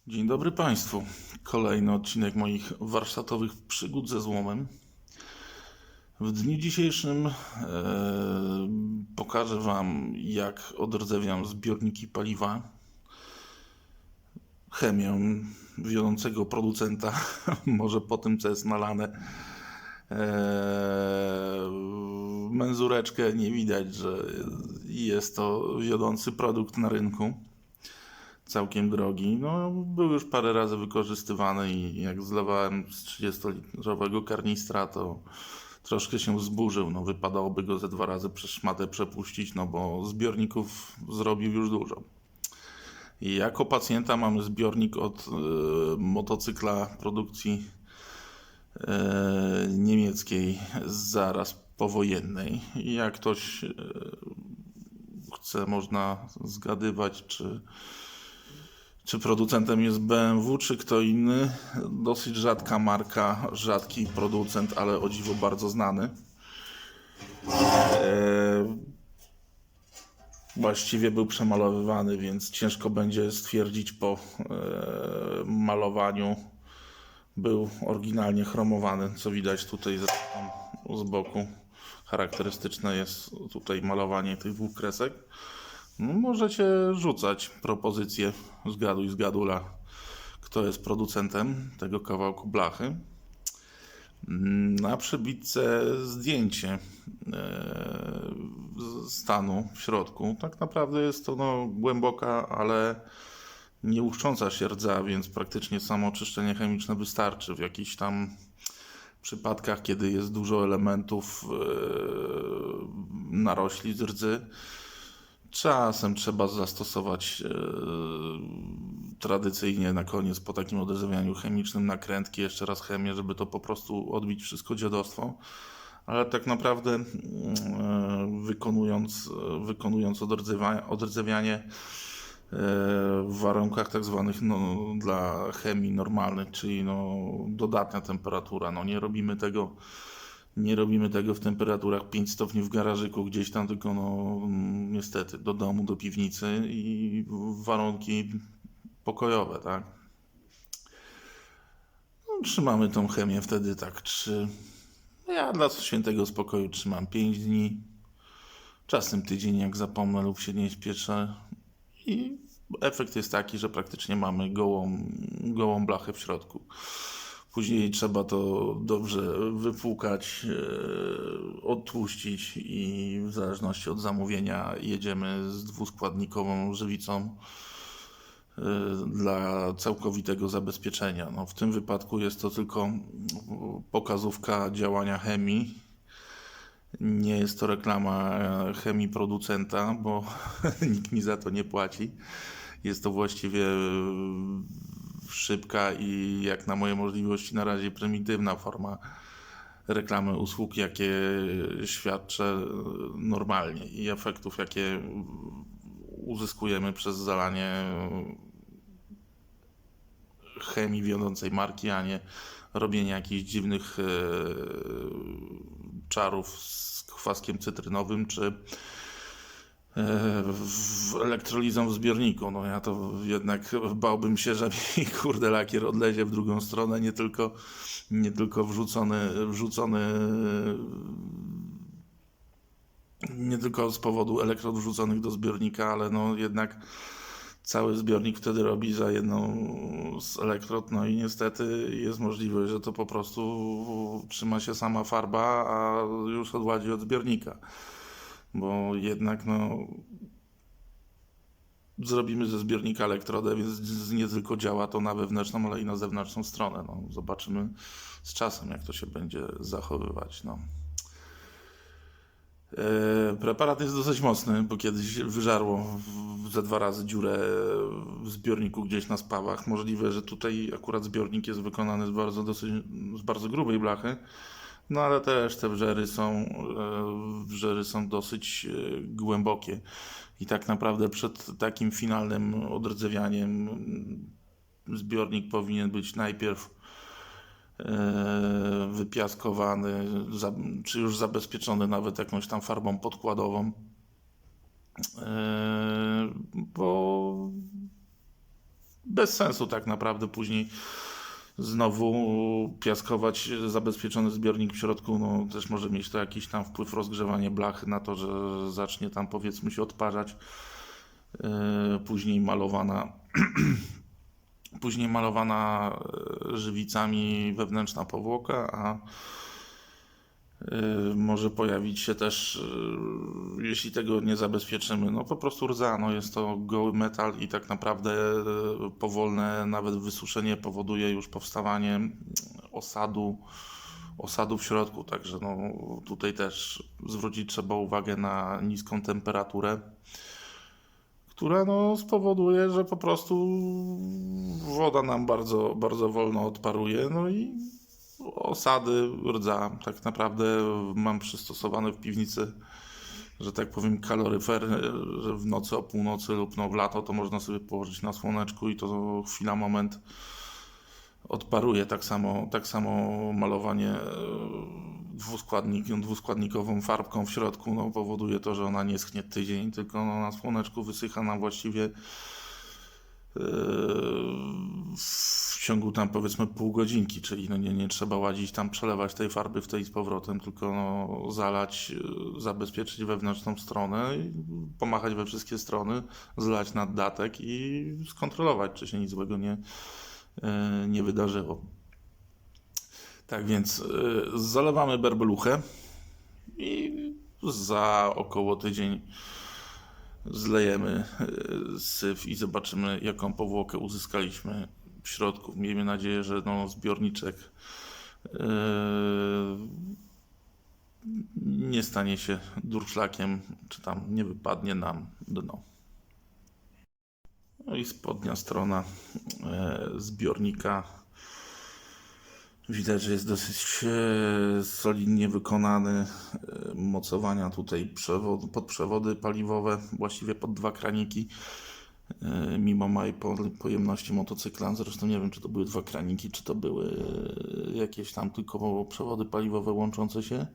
Dzień dobry Państwu. Kolejny odcinek moich warsztatowych przygód ze złomem. W dniu dzisiejszym pokażę Wam, jak odrdzewiam zbiorniki paliwa chemią wiodącego producenta, może po tym, co jest nalane. Menzureczkę nie widać, że jest to wiodący produkt na rynku. Całkiem drogi. No, był już parę razy wykorzystywany i jak zlewałem z 30-litrowego karnistra, to troszkę się wzburzył. No, wypadałoby go ze 2 razy przez szmatę przepuścić, no bo zbiorników zrobił już dużo. I jako pacjenta mamy zbiornik od motocykla produkcji niemieckiej zaraz powojennej. I jak ktoś chce, można zgadywać, czy producentem jest BMW, czy kto inny. Dosyć rzadka marka, rzadki producent, ale o dziwo bardzo znany. Właściwie był przemalowywany, więc ciężko będzie stwierdzić po malowaniu. Był oryginalnie chromowany, co widać tutaj zresztą z boku. Charakterystyczne jest tutaj malowanie tych 2 kresek. No, możecie rzucać propozycje z gadula, kto jest producentem tego kawałku blachy. Na przebitce zdjęcie stanu w środku. Tak naprawdę jest to głęboka, ale nie łuszcząca się rdza, więc praktycznie samo oczyszczenie chemiczne wystarczy. W jakichś tam przypadkach, kiedy jest dużo elementów narośli z rdzy, czasem trzeba zastosować tradycyjnie na koniec po takim odrdzewianiu chemicznym nakrętki, jeszcze raz chemię, żeby to po prostu odbić wszystko dziadostwo. Ale tak naprawdę wykonując odrdzewianie w warunkach tak zwanych dla chemii normalnych, czyli dodatnia temperatura. Nie robimy tego w temperaturach 5 stopni w garażyku gdzieś tam, tylko niestety do domu, do piwnicy i warunki pokojowe, tak? Trzymamy tą chemię wtedy tak ja dla świętego spokoju trzymam 5 dni, czasem tydzień jak zapomnę lub się nie spieszę i efekt jest taki, że praktycznie mamy gołą blachę w środku. Później trzeba to dobrze wypłukać, odtłuścić i w zależności od zamówienia jedziemy z 2-składnikową żywicą dla całkowitego zabezpieczenia. W tym wypadku jest to tylko pokazówka działania chemii. Nie jest to reklama chemii producenta, bo nikt mi za to nie płaci. Jest to właściwie szybka i jak na moje możliwości na razie prymitywna forma reklamy usług, jakie świadczę normalnie i efektów, jakie uzyskujemy przez zalanie chemii wiodącej marki, a nie robienie jakichś dziwnych czarów z kwaskiem cytrynowym czy elektrolizą w zbiorniku. Ja to jednak bałbym się, że mi lakier odlezie w drugą stronę, nie tylko wrzucony nie tylko z powodu elektrod wrzuconych do zbiornika, ale jednak cały zbiornik wtedy robi za jedną z elektrod, i niestety jest możliwość, że to po prostu trzyma się sama farba, a już odładzi od zbiornika. Bo jednak zrobimy ze zbiornika elektrodę, więc nie tylko działa to na wewnętrzną, ale i na zewnętrzną stronę. Zobaczymy z czasem, jak to się będzie zachowywać. Preparat jest dosyć mocny, bo kiedyś wyżarło ze 2 razy dziurę w zbiorniku gdzieś na spawach. Możliwe, że tutaj akurat zbiornik jest wykonany z bardzo grubej blachy, ale też te wrzery są dosyć głębokie i tak naprawdę przed takim finalnym odrdzewianiem zbiornik powinien być najpierw wypiaskowany, czy już zabezpieczony nawet jakąś tam farbą podkładową, bo bez sensu tak naprawdę później znowu piaskować zabezpieczony zbiornik w środku. No, też może mieć to jakiś tam wpływ rozgrzewanie blachy na to, że zacznie tam powiedzmy się odparzać. Później malowana żywicami wewnętrzna powłoka, a może pojawić się też, jeśli tego nie zabezpieczymy, no po prostu rdza. No jest to goły metal i tak naprawdę powolne nawet wysuszenie powoduje już powstawanie osadu w środku. Także no, tutaj też zwrócić trzeba uwagę na niską temperaturę, która no, spowoduje, że po prostu woda nam bardzo, bardzo wolno odparuje. No i osady, rdza. Tak naprawdę mam przystosowany w piwnicy, że tak powiem, kaloryfer, że w nocy o północy lub no w lato to można sobie położyć na słoneczku i to chwila, moment odparuje. Tak samo malowanie dwuskładnikową farbką w środku no, powoduje to, że ona nie schnie tydzień, tylko no, na słoneczku wysycha nam właściwie w ciągu tam powiedzmy pół godzinki, czyli no nie trzeba łazić tam, przelewać tej farby w tej z powrotem, tylko no zalać, zabezpieczyć wewnętrzną stronę, pomachać we wszystkie strony, zlać naddatek i skontrolować, czy się nic złego nie wydarzyło. Tak więc zalewamy berbeluchę i za około tydzień zlejemy syf i zobaczymy, jaką powłokę uzyskaliśmy w środku. Miejmy nadzieję, że no, zbiorniczek nie stanie się durszlakiem, czy tam nie wypadnie nam dno. No i spodnia strona zbiornika. Widać, że jest dosyć solidnie wykonany. Mocowania tutaj pod przewody paliwowe, właściwie pod dwa kraniki. Mimo małej pojemności motocykla, zresztą nie wiem, czy to były dwa kraniki, czy to były jakieś tam tylko przewody paliwowe łączące się.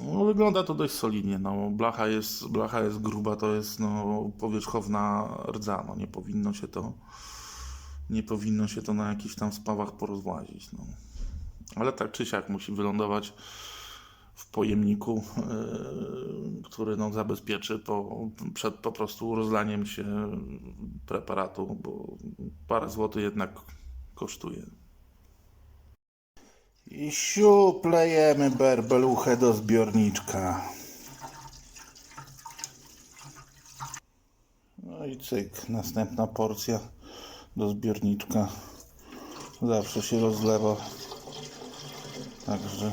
No, wygląda to dość solidnie. No, blacha jest gruba, to jest no, powierzchowna rdza. No, nie powinno się to na jakichś tam spawach porozłazić. No. Ale tak czy siak musi wylądować w pojemniku, który no, zabezpieczy przed po prostu rozlaniem się preparatu, bo parę złotych jednak kosztuje. I siuplejemy berbeluchę do zbiorniczka. No i cyk, następna porcja do zbiorniczka. Zawsze się rozlewa. Także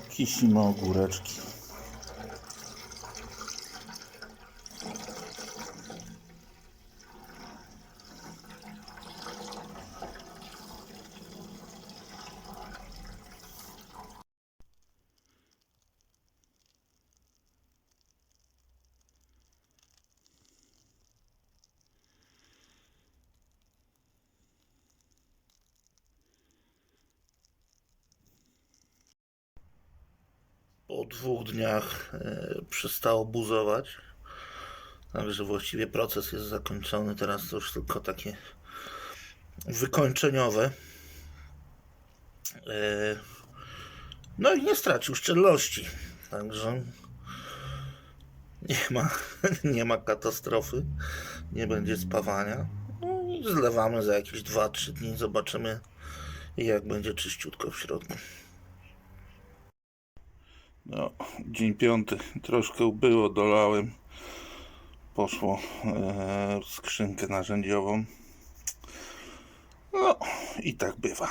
kisimy ogóreczki. Po 2 dniach przestało buzować, także właściwie proces jest zakończony. Teraz to już tylko takie wykończeniowe. No i nie stracił szczelności, także nie ma katastrofy, nie będzie spawania. No i zlewamy za jakieś 2-3 dni, zobaczymy, jak będzie czyściutko w środku. No, dzień 5, troszkę ubyło, dolałem, poszło w skrzynkę narzędziową. No i tak bywa.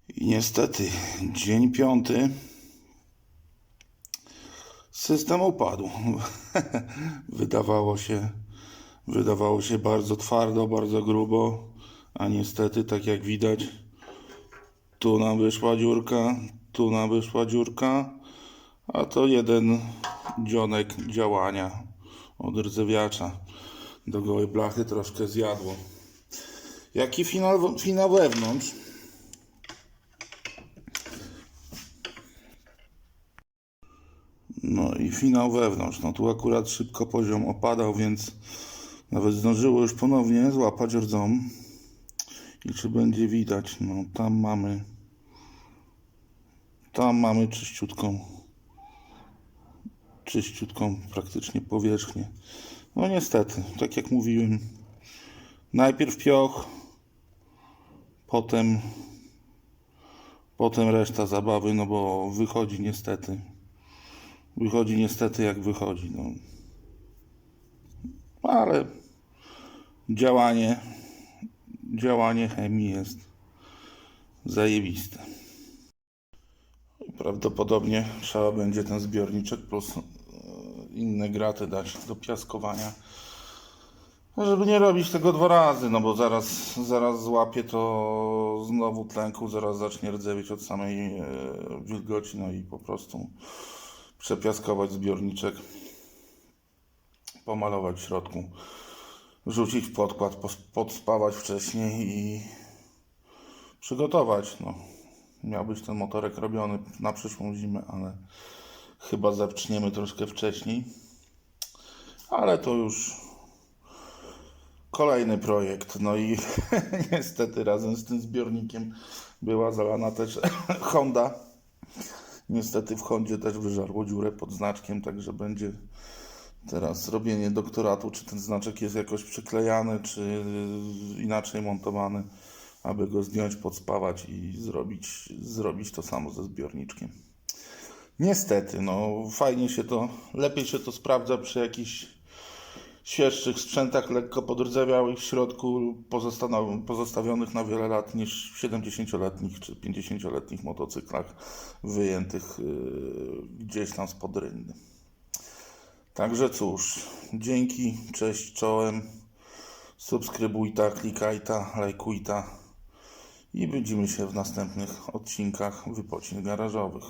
I niestety dzień 5 system upadł. Wydawało się bardzo twardo, bardzo grubo, a niestety tak jak widać, tu nam wyszła dziurka, tu nam wyszła dziurka, a to jeden dzionek działania od rdzewiacza do gołej blachy troszkę zjadło. Jaki finał wewnątrz? No i finał wewnątrz. No tu akurat szybko poziom opadał, więc nawet zdążyło już ponownie złapać rdzą. I czy będzie widać? No tam mamy czyściutką praktycznie powierzchnię. No niestety, tak jak mówiłem, najpierw pioch, potem reszta zabawy, no bo wychodzi niestety jak wychodzi, no. Ale działanie chemii jest zajebiste. Prawdopodobnie trzeba będzie ten zbiorniczek plus inne graty dać do piaskowania, żeby nie robić tego 2 razy, no bo zaraz złapie to znowu tlenku, zaraz zacznie rdzewieć od samej wilgoci, no i po prostu przepiaskować zbiorniczek, pomalować w środku, wrzucić w podkład, podspawać wcześniej i przygotować. No. Miał być ten motorek robiony na przyszłą zimę, ale chyba zaczniemy troszkę wcześniej. Ale to już kolejny projekt. No i niestety razem z tym zbiornikiem była zalana też Honda. Niestety w Hondzie też wyżarło dziurę pod znaczkiem, także będzie teraz robienie doktoratu, czy ten znaczek jest jakoś przyklejany, czy inaczej montowany, aby go zdjąć, podspawać i zrobić to samo ze zbiorniczkiem. Niestety, no lepiej się to sprawdza przy jakichś świeższych sprzętach lekko podrdzewiałych w środku, pozostawionych na wiele lat, niż w 70-letnich czy 50-letnich motocyklach wyjętych gdzieś tam spod rynny. Także cóż, dzięki, cześć, czołem, subskrybuj ta, klikaj ta, lajkuj ta i widzimy się w następnych odcinkach wypocin garażowych.